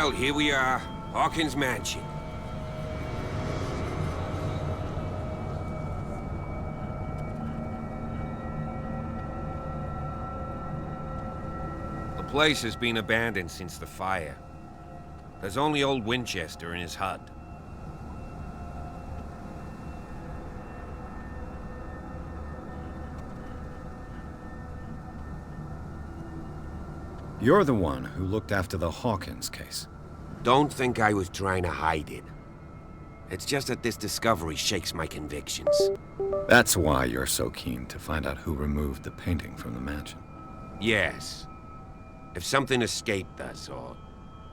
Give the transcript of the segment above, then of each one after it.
Well, here we are. Hawkins Mansion. The place has been abandoned since the fire. There's only old Winchester in his hut. You're the one who looked after the Hawkins case. Don't think I was trying to hide it. It's just that this discovery shakes my convictions. That's why you're so keen to find out who removed the painting from the mansion. Yes. If something escaped us, or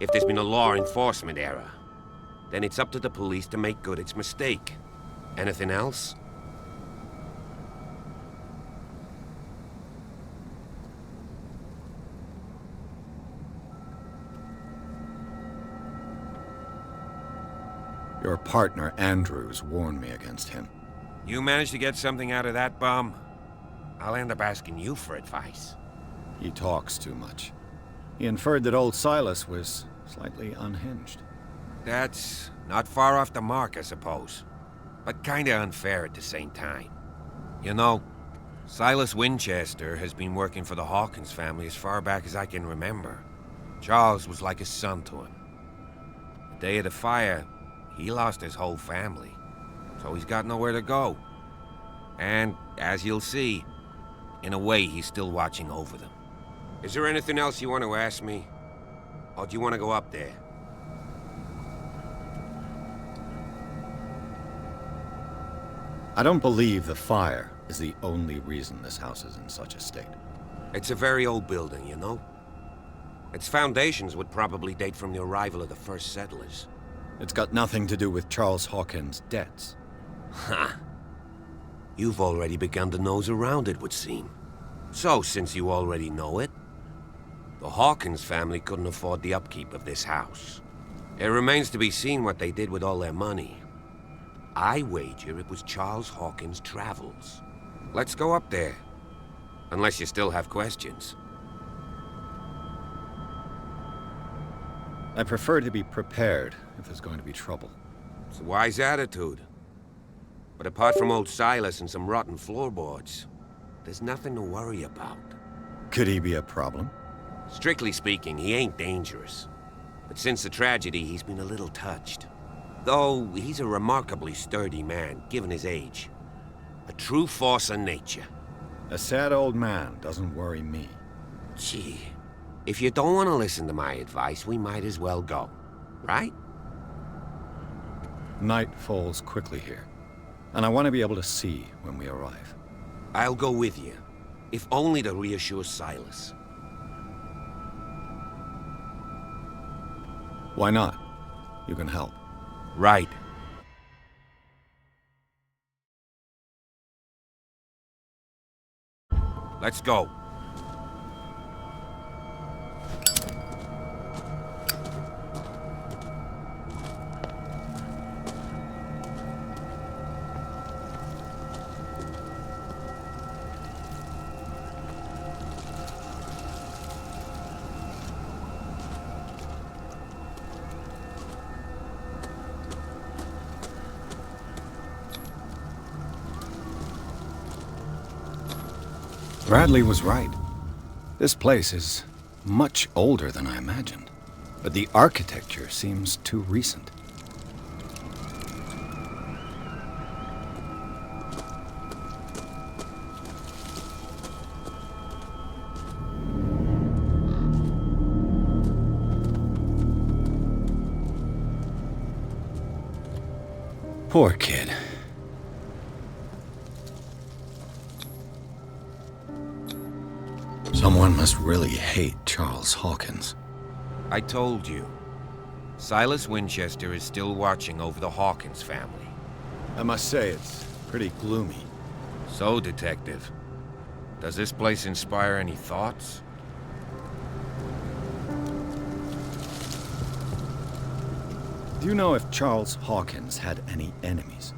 if there's been a law enforcement error, then it's up to the police to make good its mistake. Anything else? Your partner, Andrews, warned me against him. You managed to get something out of that bum? I'll end up asking you for advice. He talks too much. He inferred that old Silas was slightly unhinged. That's not far off the mark, I suppose. But kinda unfair at the same time. You know, Silas Winchester has been working for the Hawkins family as far back as I can remember. Charles was like a son to him. The day of the fire, he lost his whole family, so he's got nowhere to go. And, as you'll see, in a way, he's still watching over them. Is there anything else you want to ask me? Or do you want to go up there? I don't believe the fire is the only reason this house is in such a state. It's a very old building, you know? Its foundations would probably date from the arrival of the first settlers. It's got nothing to do with Charles Hawkins' debts. Ha! You've already begun to nose around it, would seem. So, since you already know it, the Hawkins family couldn't afford the upkeep of this house. It remains to be seen what they did with all their money. I wager it was Charles Hawkins' travels. Let's go up there. Unless you still have questions. I prefer to be prepared if there's going to be trouble. It's a wise attitude. But apart from old Silas and some rotten floorboards, there's nothing to worry about. Could he be a problem? Strictly speaking, he ain't dangerous. But since the tragedy, he's been a little touched. Though he's a remarkably sturdy man, given his age. A true force of nature. A sad old man doesn't worry me. Gee, if you don't want to listen to my advice, we might as well go. Right? Night falls quickly here, and I want to be able to see when we arrive. I'll go with you, if only to reassure Silas. Why not? You can help. Right. Let's go. Bradley was right. This place is much older than I imagined, but the architecture seems too recent. Poor kid. Someone must really hate Charles Hawkins. I told you. Silas Winchester is still watching over the Hawkins family. I must say, it's pretty gloomy. So, Detective, does this place inspire any thoughts? Do you know if Charles Hawkins had any enemies?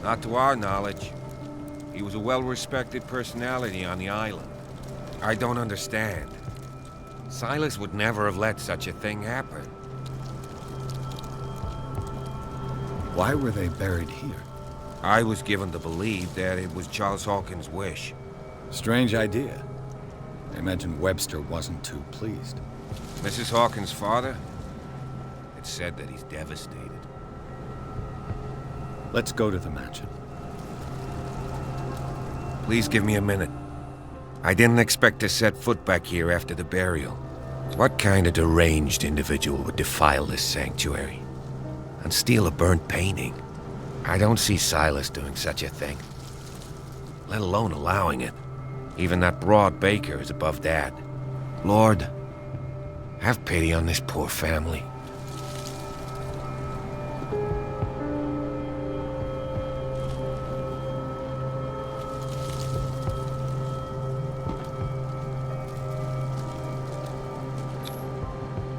Not to our knowledge. He was a well-respected personality on the island. I don't understand. Silas would never have let such a thing happen. Why were they buried here? I was given to believe that it was Charles Hawkins' wish. Strange idea. I imagine Webster wasn't too pleased. Mrs. Hawkins' father? It's said that he's devastated. Let's go to the mansion. Please give me a minute. I didn't expect to set foot back here after the burial. What kind of deranged individual would defile this sanctuary and steal a burnt painting? I don't see Silas doing such a thing, let alone allowing it. Even that broad baker is above that. Lord, have pity on this poor family.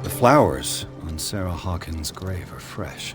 The flowers on Sarah Hawkins' grave are fresh.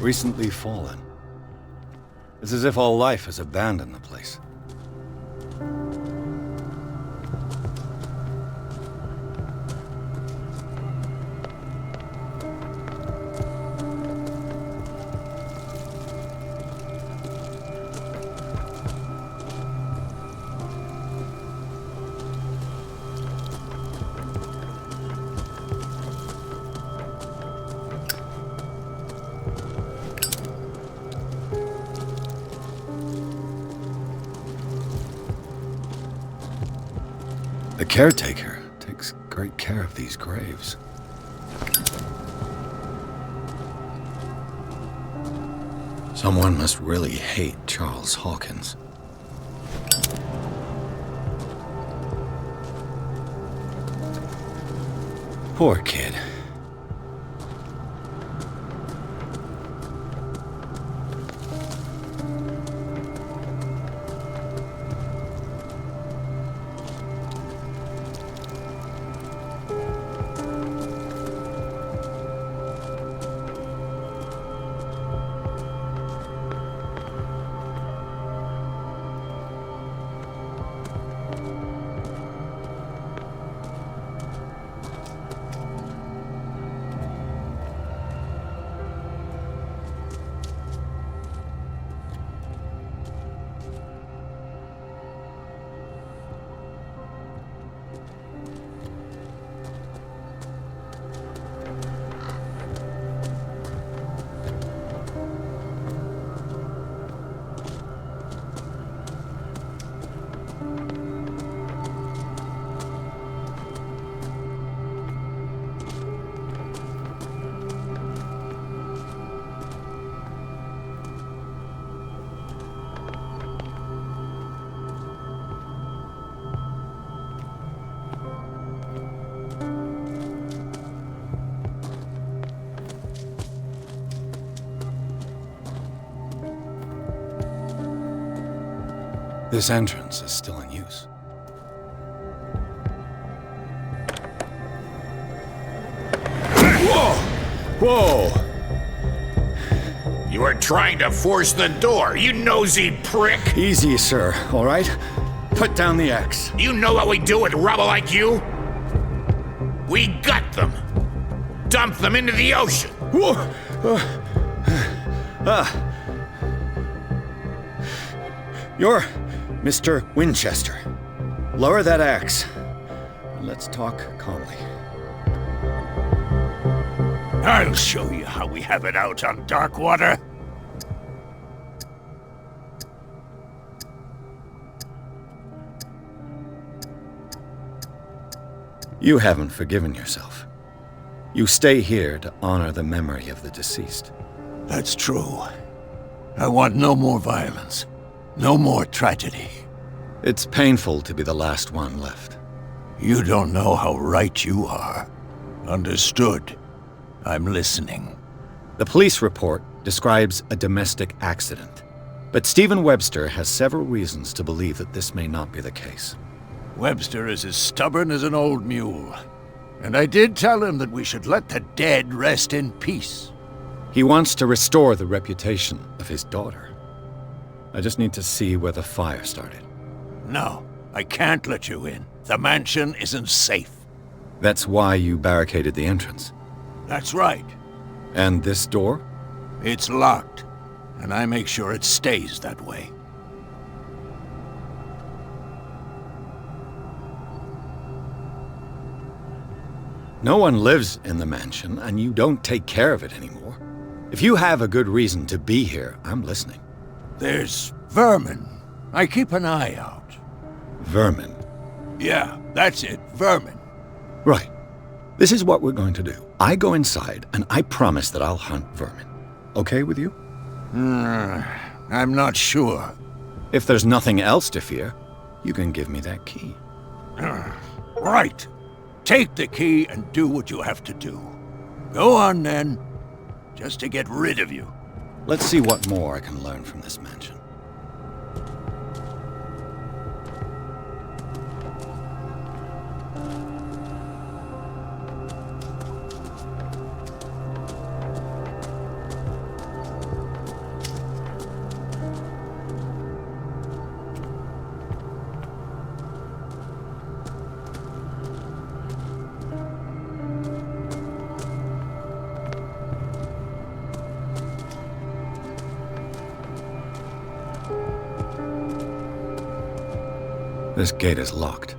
Recently fallen. It's as if all life has abandoned the place. The caretaker takes great care of these graves. Someone must really hate Charles Hawkins. Poor kid. This entrance is still in use. Whoa! Whoa! You are trying to force the door, you nosy prick! Easy, sir, all right? Put down the axe. You know what we do with rubble like you? We gut them. Dump them into the ocean. Whoa! You're Mr. Winchester. Lower that axe. Let's talk calmly. I'll show you how we have it out on Darkwater. You haven't forgiven yourself. You stay here to honor the memory of the deceased. That's true. I want no more violence. No more tragedy. It's painful to be the last one left. You don't know how right you are. Understood. I'm listening. The police report describes a domestic accident, but Stephen Webster has several reasons to believe that this may not be the case. Webster is as stubborn as an old mule. And I did tell him that we should let the dead rest in peace. He wants to restore the reputation of his daughter. I just need to see where the fire started. No, I can't let you in. The mansion isn't safe. That's why you barricaded the entrance. That's right. And this door? It's locked, and I make sure it stays that way. No one lives in the mansion, and you don't take care of it anymore. If you have a good reason to be here, I'm listening. There's vermin. I keep an eye out. Vermin? Yeah, that's it, vermin. Right. This is what we're going to do. I go inside, and I promise that I'll hunt vermin. Okay with you? I'm not sure. If there's nothing else to fear, you can give me that key. Right. Take the key and do what you have to do. Go on, then. Just to get rid of you. Let's see what more I can learn from this mansion. This gate is locked.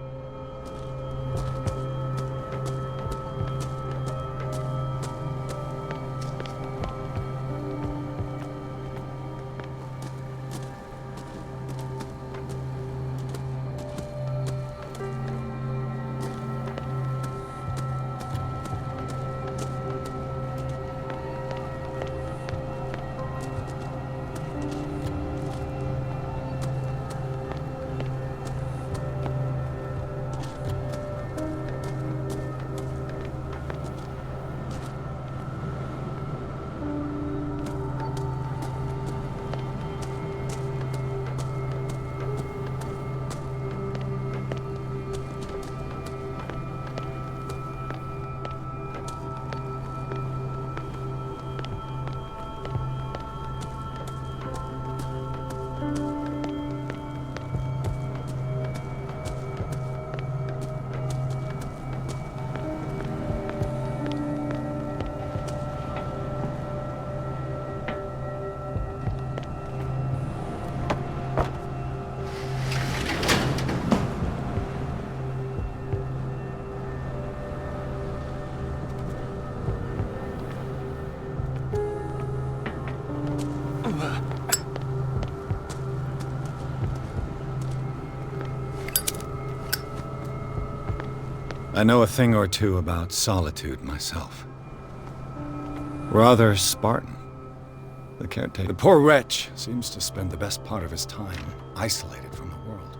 I know a thing or two about solitude myself. Rather Spartan. The caretaker. The poor wretch seems to spend the best part of his time isolated from the world.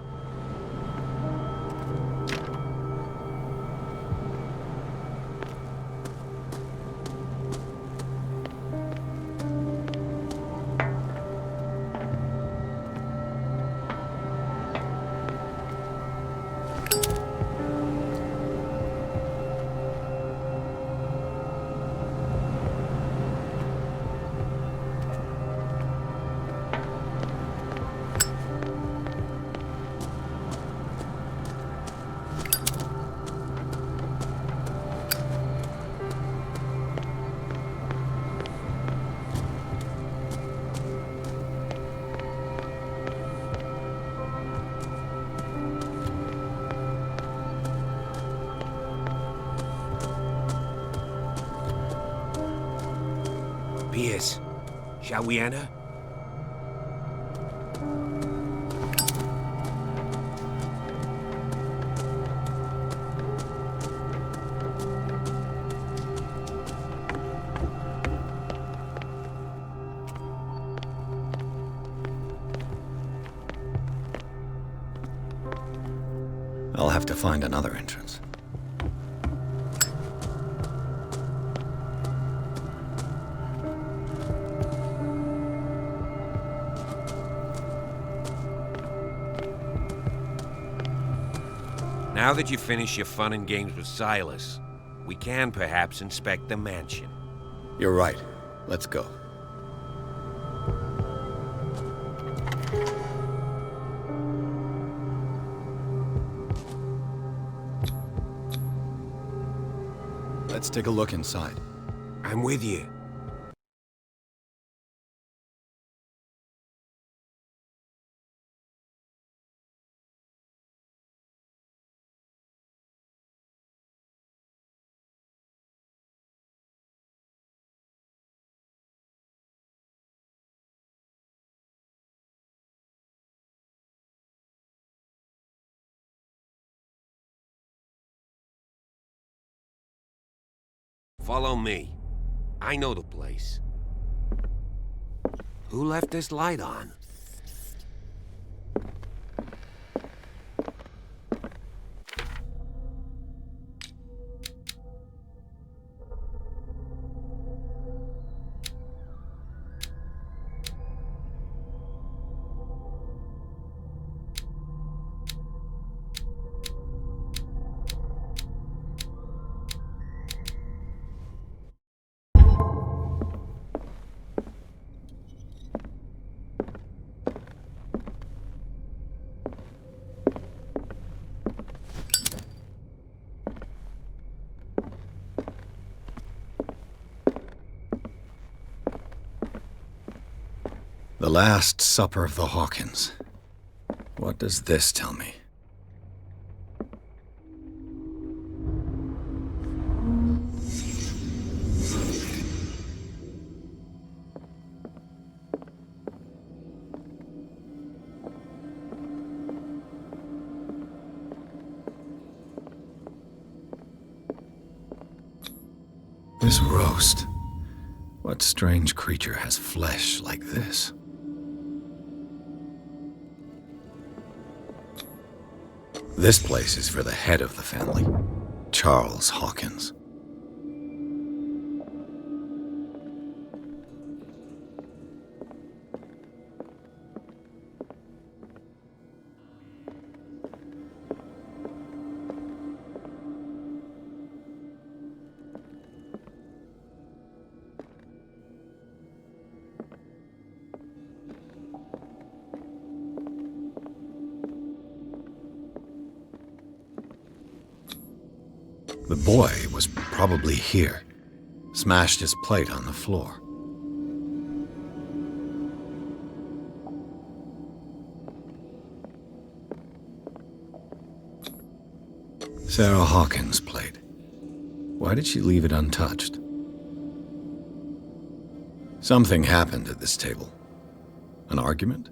Pierce, shall we enter? I'll have to find another entrance. Now that you've finished your fun and games with Silas, we can perhaps inspect the mansion. You're right. Let's go. Let's take a look inside. I'm with you. Follow me. I know the place. Who left this light on? The Last Supper of the Hawkins. What does this tell me? This roast. What strange creature has flesh like this? This place is for the head of the family, Charles Hawkins. The boy was probably here, smashed his plate on the floor. Sarah Hawkins' plate. Why did she leave it untouched? Something happened at this table. An argument?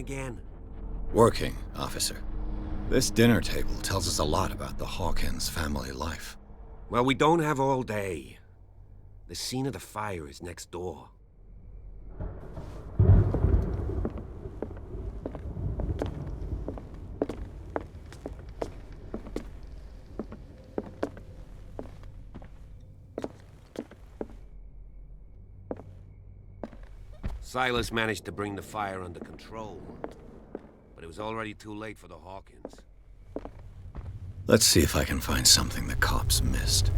again? Working, officer. This dinner table tells us a lot about the Hawkins family life. Well, we don't have all day. The scene of the fire is next door. Silas managed to bring the fire under control, but it was already too late for the Hawkins. Let's see if I can find something the cops missed.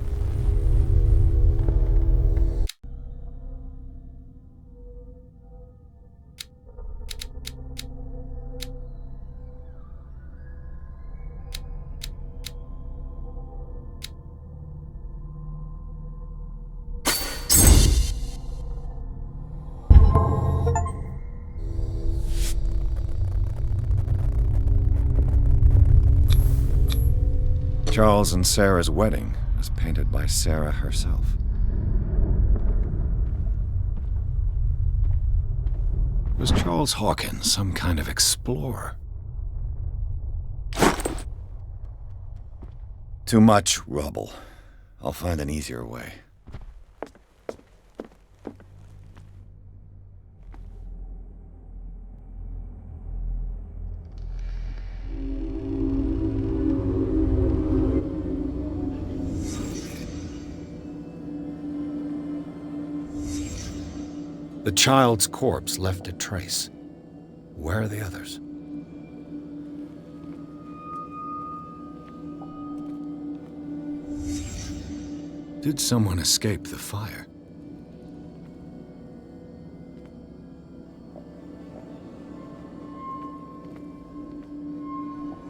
Charles and Sarah's wedding was painted by Sarah herself. Was Charles Hawkins some kind of explorer? Too much rubble. I'll find an easier way. The child's corpse left a trace. Where are the others? Did someone escape the fire?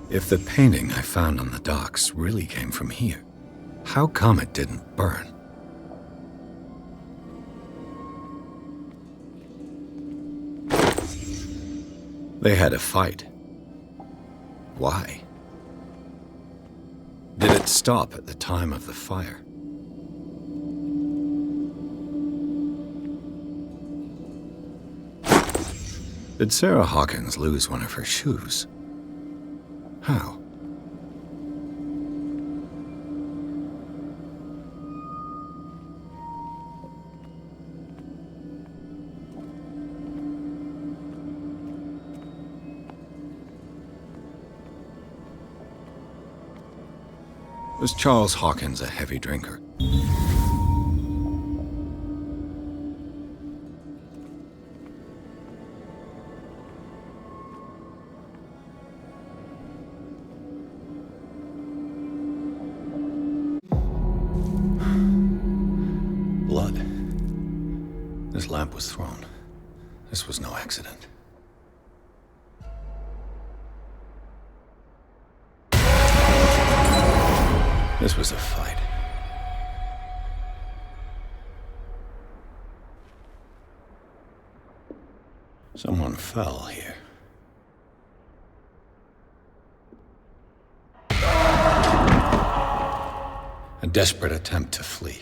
If the painting I found on the docks really came from here, how come it didn't burn? They had a fight. Why? Did it stop at the time of the fire? Did Sarah Hawkins lose one of her shoes? How? Was Charles Hawkins a heavy drinker? Blood. This lamp was thrown. This was no accident. This was a fight. Someone fell here. A desperate attempt to flee.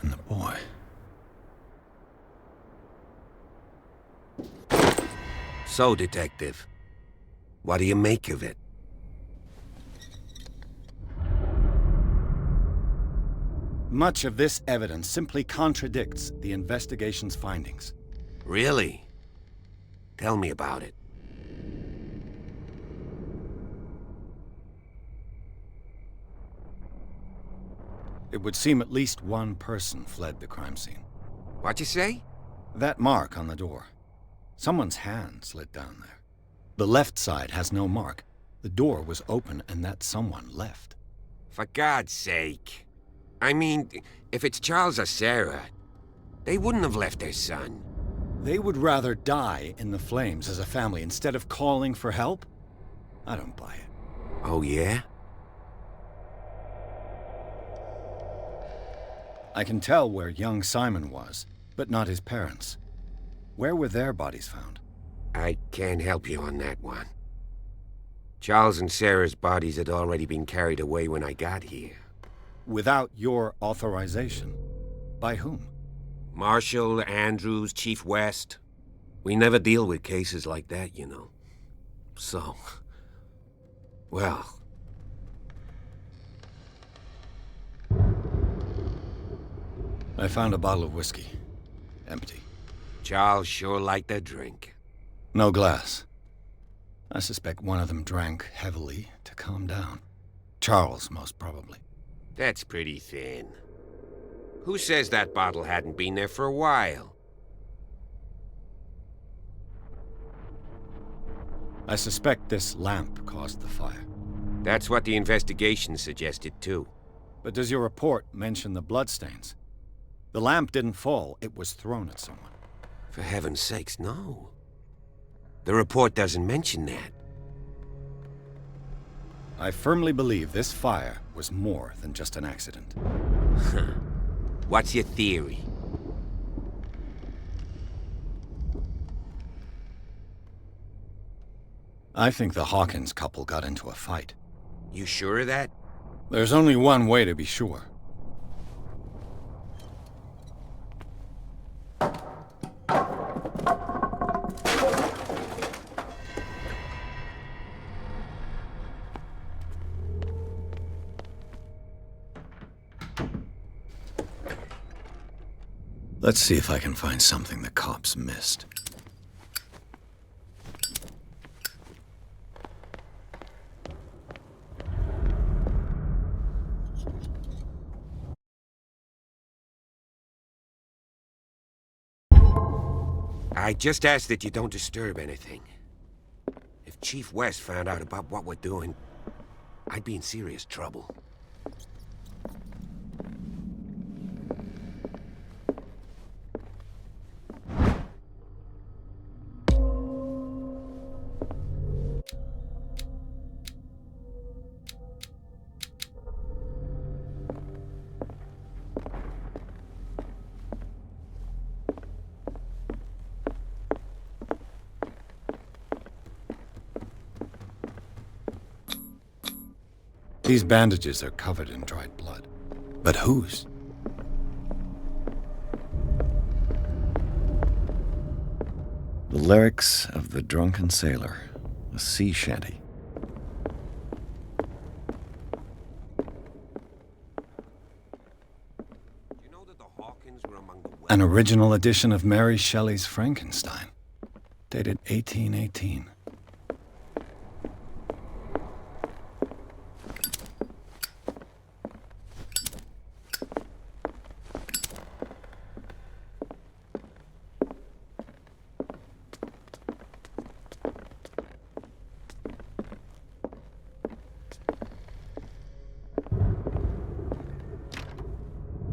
And the boy. So, Detective, what do you make of it? Much of this evidence simply contradicts the investigation's findings. Really? Tell me about it. It would seem at least one person fled the crime scene. What you say? That mark on the door. Someone's hand slid down there. The left side has no mark. The door was open and that someone left. For God's sake. I mean, if it's Charles or Sarah, they wouldn't have left their son. They would rather die in the flames as a family instead of calling for help? I don't buy it. Oh, yeah? I can tell where young Simon was, but not his parents. Where were their bodies found? I can't help you on that one. Charles and Sarah's bodies had already been carried away when I got here. Without your authorization? By whom? Marshall, Andrews, Chief West. We never deal with cases like that, you know. So... well... I found a bottle of whiskey. Empty. Charles sure liked a drink. No glass. I suspect one of them drank heavily to calm down. Charles, most probably. That's pretty thin. Who says that bottle hadn't been there for a while? I suspect this lamp caused the fire. That's what the investigation suggested, too. But does your report mention the bloodstains? The lamp didn't fall, it was thrown at someone. For heaven's sakes, no. The report doesn't mention that. I firmly believe this fire was more than just an accident. What's your theory? I think the Hawkins couple got into a fight. You sure of that? There's only one way to be sure. Let's see if I can find something the cops missed. I just ask that you don't disturb anything. If Chief West found out about what we're doing, I'd be in serious trouble. These bandages are covered in dried blood. But whose? The lyrics of the drunken sailor, a sea shanty. You know that the Hawkins were among the An original edition of Mary Shelley's Frankenstein, dated 1818.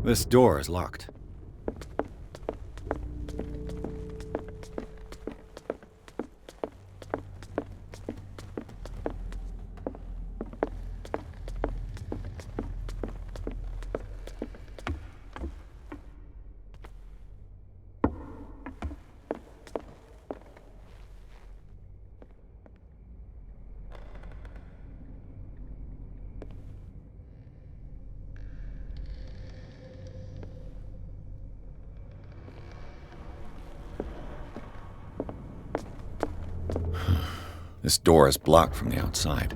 This door is locked. This door is blocked from the outside.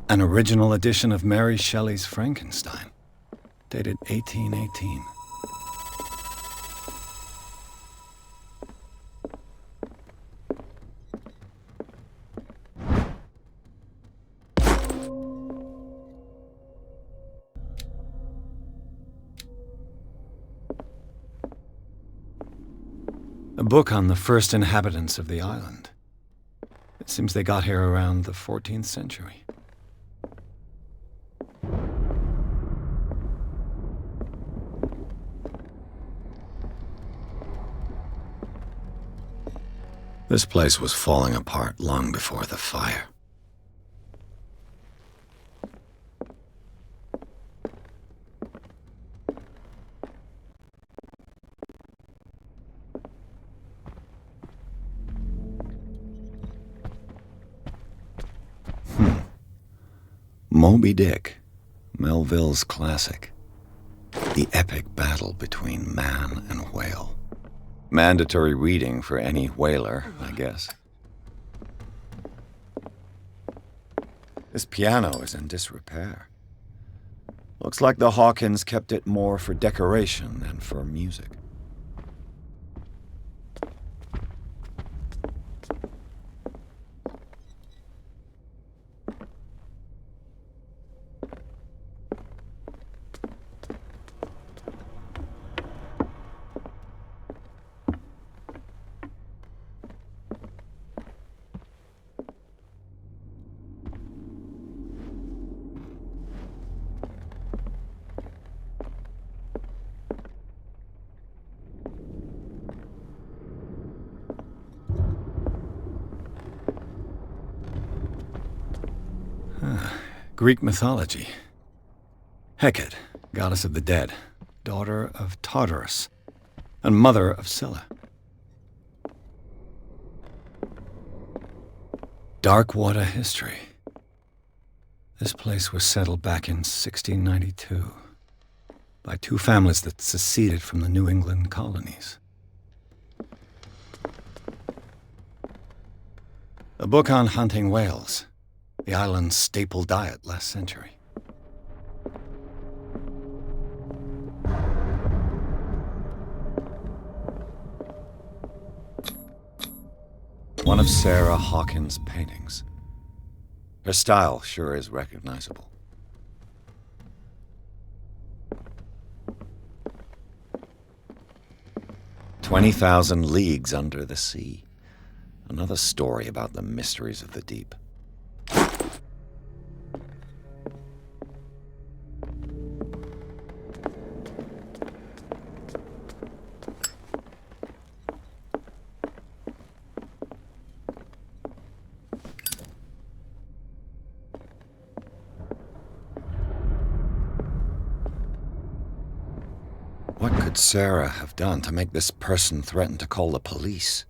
An original edition of Mary Shelley's Frankenstein, dated 1818. A book on the first inhabitants of the island. It seems they got here around the 14th century. This place was falling apart long before the fire. Moby Dick, Melville's classic. The epic battle between man and whale. Mandatory reading for any whaler, I guess. This piano is in disrepair. Looks like the Hawkins kept it more for decoration than for music. Greek mythology. Hecate, goddess of the dead, daughter of Tartarus, and mother of Scylla. Darkwater history. This place was settled back in 1692 by two families that seceded from the New England colonies. A book on hunting whales, the island's staple diet last century. One of Sarah Hawkins' paintings. Her style sure is recognizable. "20,000 Leagues Under the Sea." Another story about the mysteries of the deep. What could Sarah have done to make this person threaten to call the police?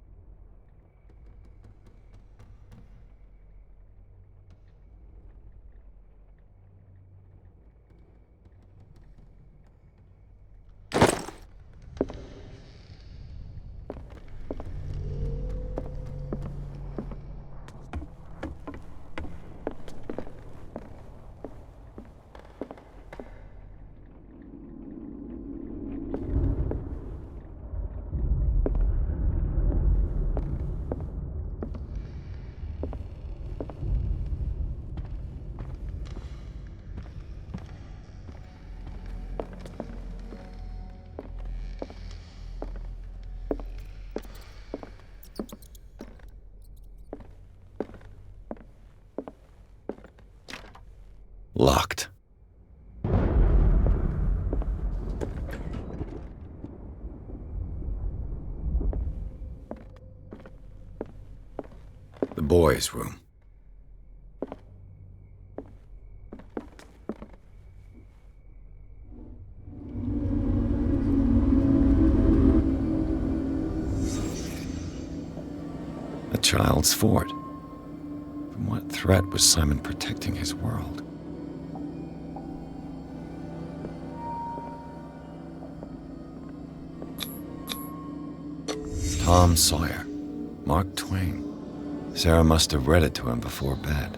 Locked. The boys' room. A child's fort. From what threat was Simon protecting his world? Tom Sawyer, Mark Twain. Sarah must have read it to him before bed.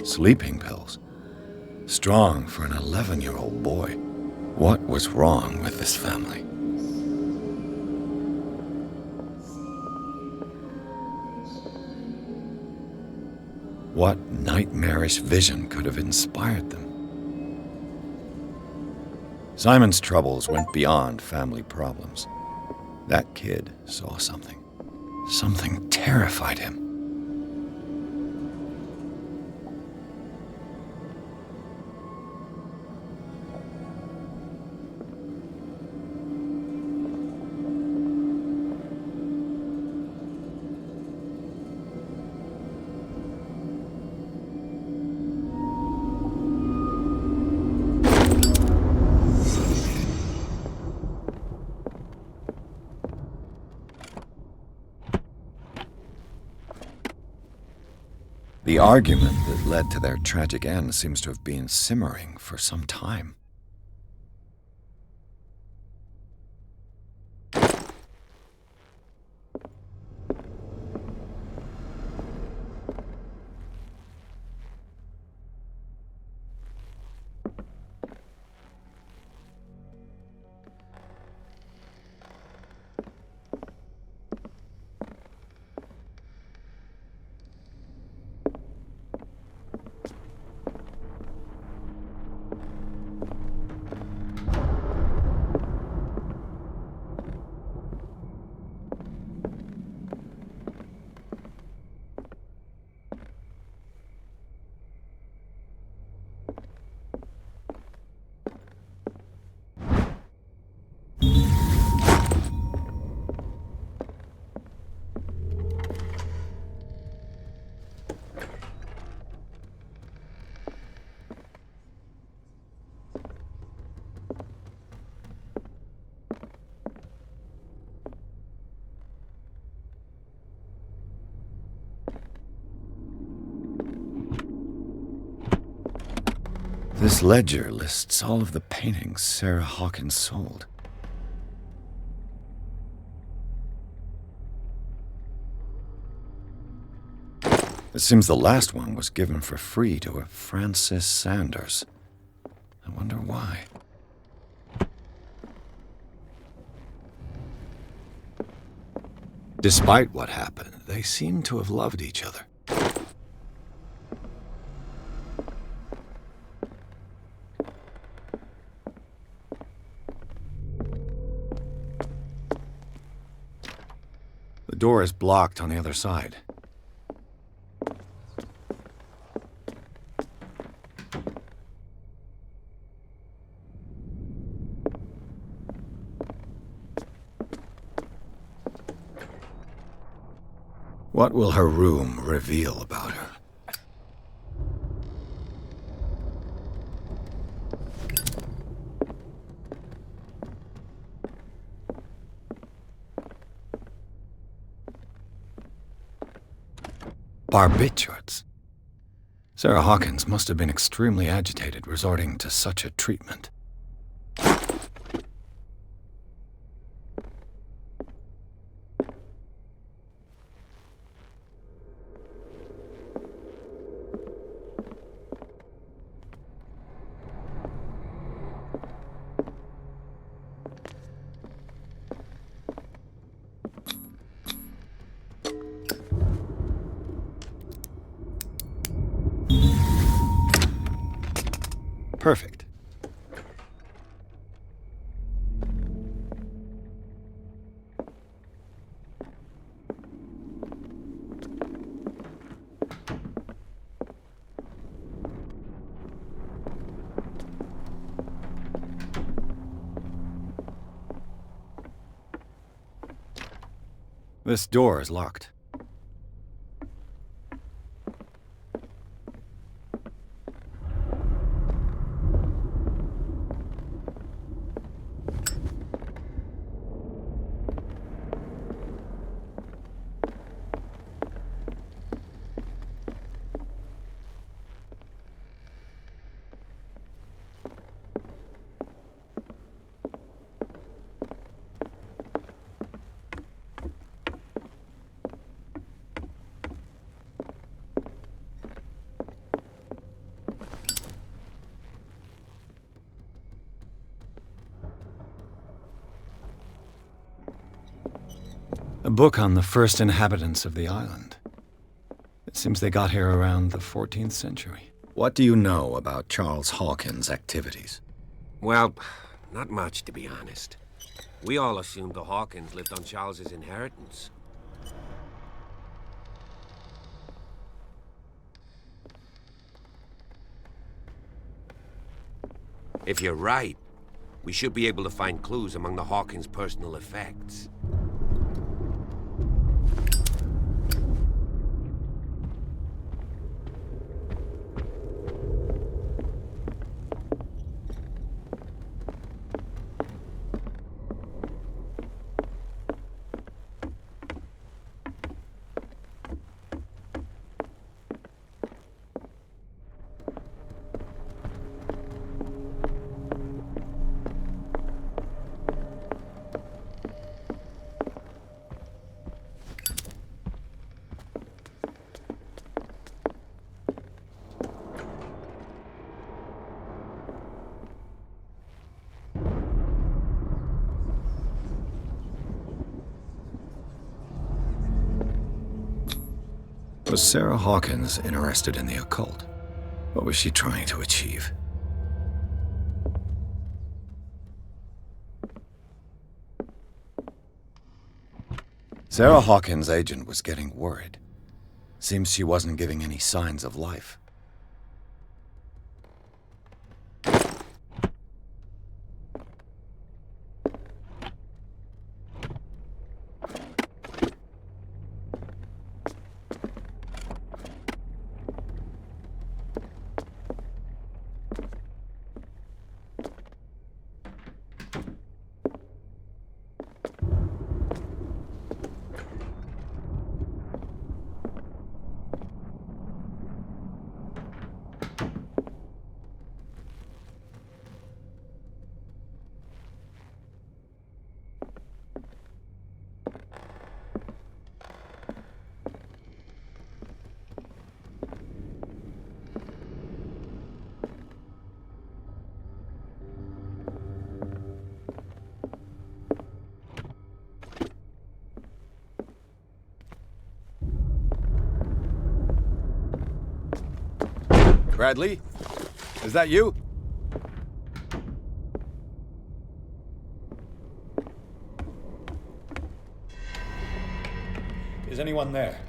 Sleeping pills. Strong for an 11-year-old boy. What was wrong with this family? What nightmarish vision could have inspired them? Simon's troubles went beyond family problems. That kid saw something. Something terrified him. The argument that led to their tragic end seems to have been simmering for some time. This ledger lists all of the paintings Sarah Hawkins sold. It seems the last one was given for free to a Francis Sanders. I wonder why. Despite what happened, they seem to have loved each other. The door is blocked on the other side. What will her room reveal about her? Barbiturates. Sarah Hawkins must have been extremely agitated resorting to such a treatment. Perfect. This door is locked. A book on the first inhabitants of the island. It seems they got here around the 14th century. What do you know about Charles Hawkins' activities? Well, not much, to be honest. We all assumed the Hawkins lived on Charles's inheritance. If you're right, we should be able to find clues among the Hawkins' personal effects. Was Sarah Hawkins interested in the occult? What was she trying to achieve? Sarah Hawkins' agent was getting worried. Seems she wasn't giving any signs of life. Bradley? Is that you? Is anyone there?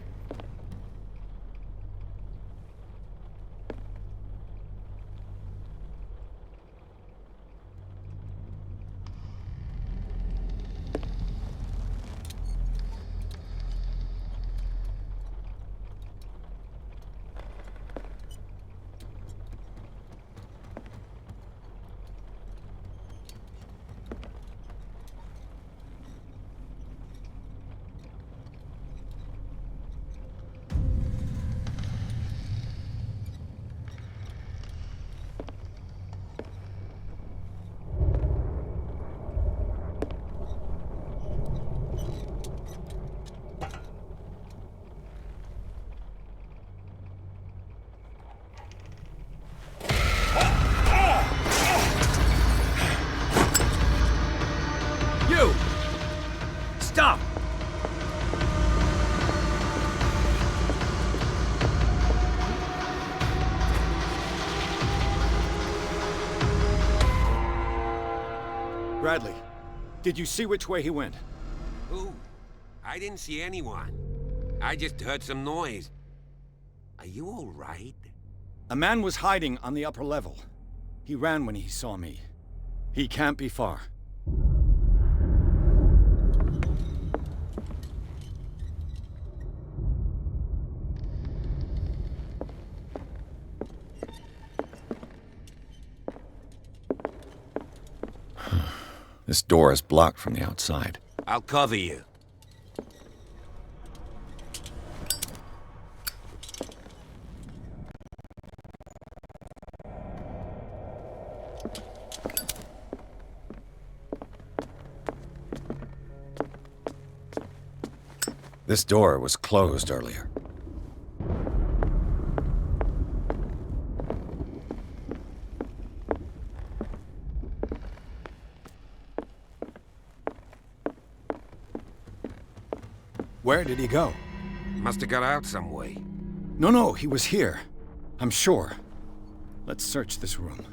Stop! Bradley, did you see which way he went? Who? I didn't see anyone. I just heard some noise. Are you all right? A man was hiding on the upper level. He ran when he saw me. He can't be far. This door is blocked from the outside. I'll cover you. This door was closed earlier. Where did he go? Must have got out some way. No, he was here. I'm sure. Let's search this room.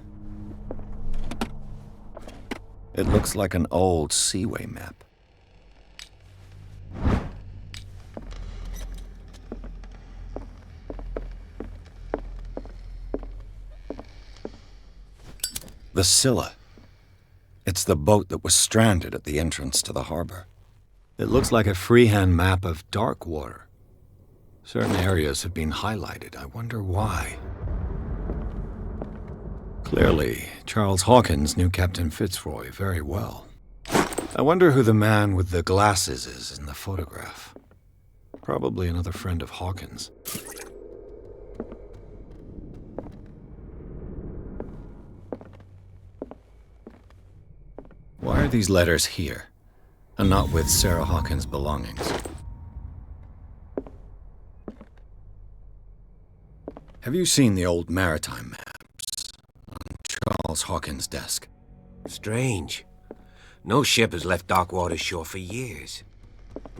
It looks like an old seaway map. The Scylla. It's the boat that was stranded at the entrance to the harbor. It looks like a freehand map of dark water. Certain areas have been highlighted. I wonder why. Clearly, Charles Hawkins knew Captain Fitzroy very well. I wonder who the man with the glasses is in the photograph. Probably another friend of Hawkins. Why are these letters here, and not with Sarah Hawkins' belongings? Have you seen the old maritime maps on Charles Hawkins' desk? Strange. No ship has left Darkwater shore for years.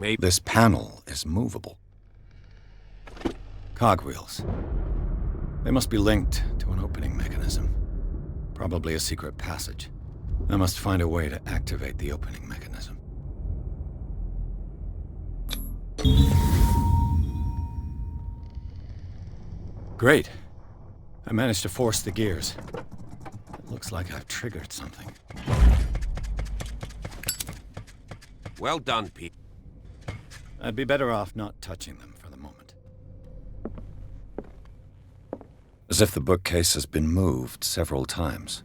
Maybe This panel is movable. Cogwheels. They must be linked to an opening mechanism. Probably a secret passage. I must find a way to activate the opening mechanism. Great. I managed to force the gears. It looks like I've triggered something. Well done, Pete. I'd be better off not touching them for the moment. As if the bookcase has been moved several times.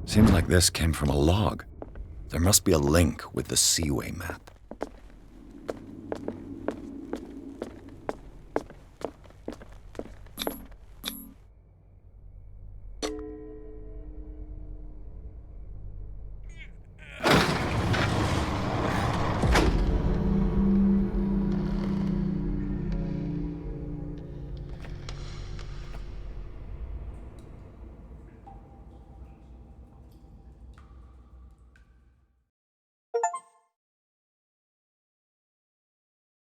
Seems like this came from a log. There must be a link with the Seaway map.